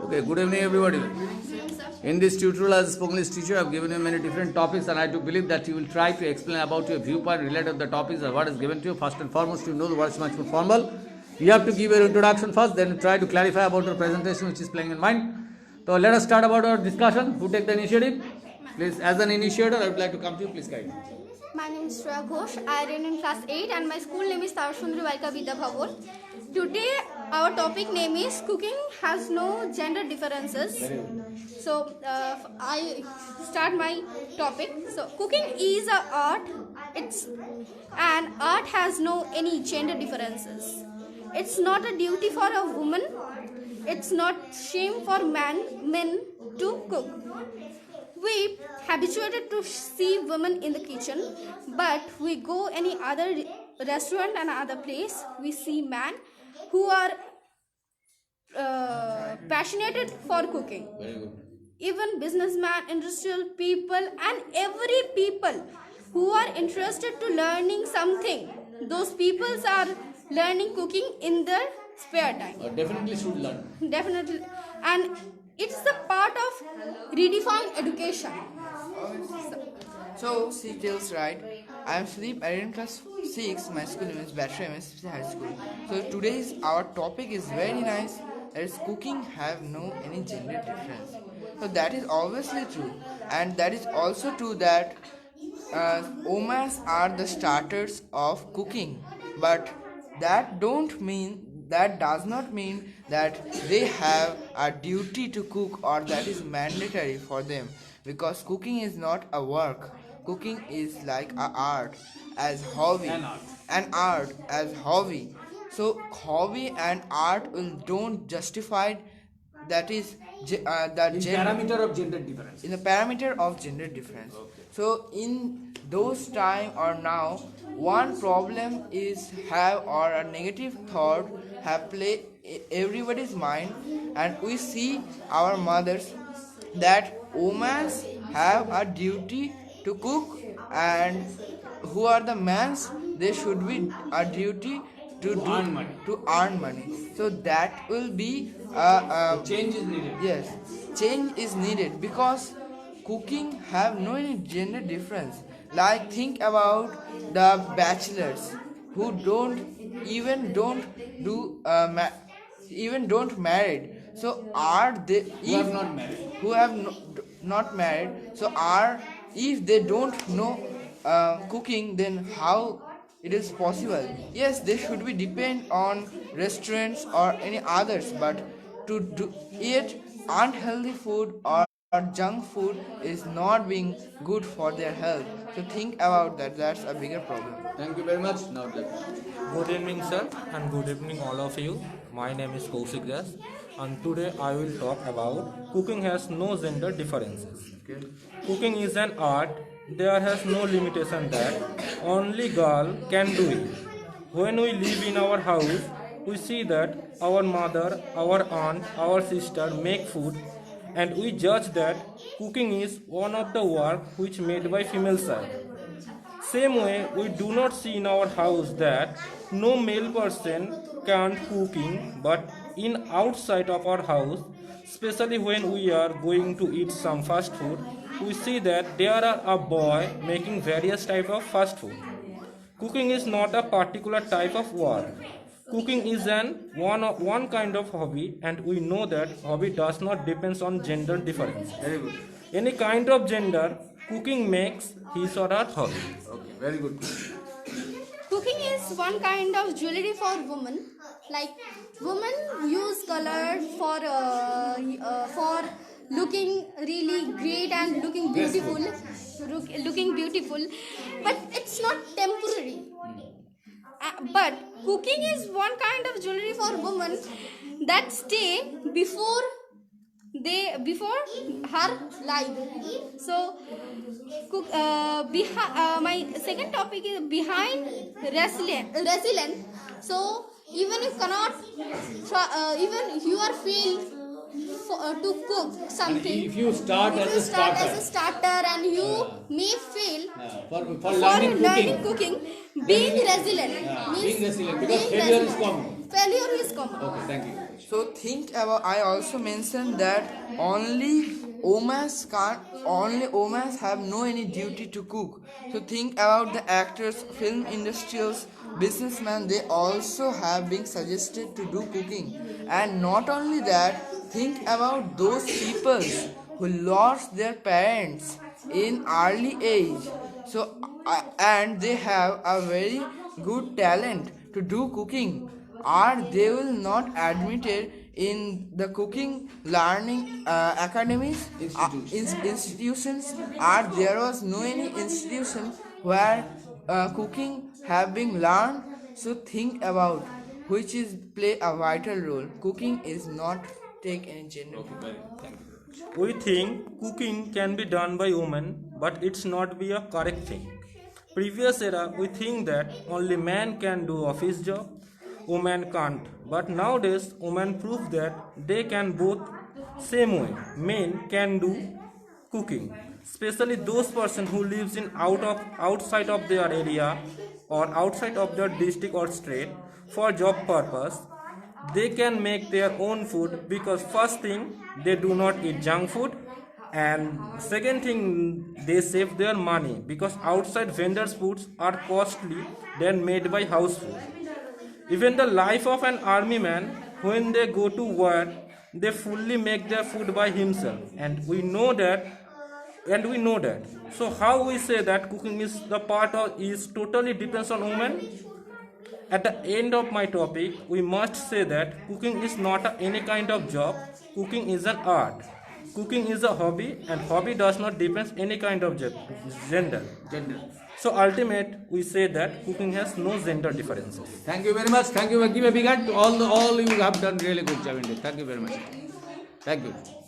Okay, good evening everybody. In this tutorial as a spoken English teacher, I have given you many different topics and I do believe that you will try to explain about your viewpoint related to the topics and what is given to you. First and foremost, you know the word is much more formal. You have to give your introduction first, then try to clarify about your presentation which is playing in mind. So let us start about our discussion. Who take the initiative? Please, as an initiator, I would like to come to you. Please guide. My name is Shreya Ghosh. I read in class 8 and my school name is Tarasundri Balika Vidya Bhavan. Today our topic name is cooking has no gender differences. So I start my topic. So cooking is a art. And art has no any gender differences. It's not a duty for a woman. It's not shame for men to cook. We habituated to see women in the kitchen, but we go any other restaurant and other place, we see men who are passionate for cooking. Very good. Even businessmen, industrial people, and every people who are interested to learning something, those peoples are learning cooking in their spare time. Definitely should learn. Definitely. And it's the part of redefined education. So, she tells right. I am Sudeep, I in class 6. My school name is Battery MSC High School. So, today's our topic is very nice. That is cooking have no any gender difference. So, that is obviously true. And that is also true that women are the starters of cooking. But that does not mean that they have a duty to cook or that is mandatory for them, because cooking is not a work. Cooking is like an art as hobby. An art as hobby. So hobby and art will don't justify that is Parameter of gender difference. in the parameter of gender difference. So in those time or now, one problem is have or a negative thought have play everybody's mind, and we see our mothers that women have a duty to cook, and who are the men's, they should be a duty to earn money. So that will be Change is needed. yes, change is needed because cooking have no any gender difference. Like think about the bachelors who don't married. So are they Who are not married. who have not married? So are if they don't know cooking, then how it is possible? Yes, they should be depend on restaurants or any others, but to eat unhealthy food or junk food is not being good for their health. So think about that. That's a bigger problem. Thank you very much. Now Good evening, sir, and good evening, all of you. My name is Kaushik Das, and today I will talk about cooking has no gender differences. Cooking is an art. There has no limitation that only girl can do it. When we live in our house, we see that our mother, our aunt, our sister make food, and we judge that cooking is one of the work which made by female side. Same way, we do not see in our house that no male person can cooking, but in outside of our house, especially when we are going to eat some fast food, we see that there are a boy making various type of fast food. Cooking is not a particular type of work. Cooking is one kind of hobby, and we know that hobby does not depends on gender difference. very good. Any kind of gender, cooking makes his or her hobby. Okay, very good. Cooking is one kind of jewelry for women. Like women use color for looking really great and looking beautiful, but it's not temporary. But cooking is one kind of jewelry for women that stay before her life. So my second topic is behind resilience. So even you are feel to cook something. If you start If as you a start starter, as a starter and you may fail for for learning cooking, being resilient being means resilient, because being failure is resilient. common. Failure is common. Okay, thank you. So think about. I also mentioned that only only women have no any duty to cook. So think about the actors, film industrials, businessmen. They also have been suggested to do cooking, and not only that. Think about those people who lost their parents in early age. So and they have a very good talent to do cooking, or they will not admitted in the cooking learning academies institutions, or there was no any institution where cooking have been learned. So think about which is play a vital role. Cooking is not take any gender. We think cooking can be done by women, but it's not be a correct thing. Previous era, we think that only man can do office job, women can't. But nowadays, women prove that they can both same way. Men can do cooking, especially those person who lives in outside of their area or outside of their district or state for job purpose. They can make their own food because first thing they do not eat junk food, and second thing they save their money because outside vendors foods are costly than made by house food. Even the life of an army man, when they go to war, they fully make their food by himself, and we know that. So how we say that cooking is the part of is totally depends on women? At the end of my topic, we must say that cooking is not any kind of job. Cooking is an art. Cooking is a hobby, and hobby does not depend any kind of gender. So ultimate, we say that cooking has no gender differences. Thank you very much. Thank you. Give a big hand to all you have done really good job in it. Thank you very much. Thank you.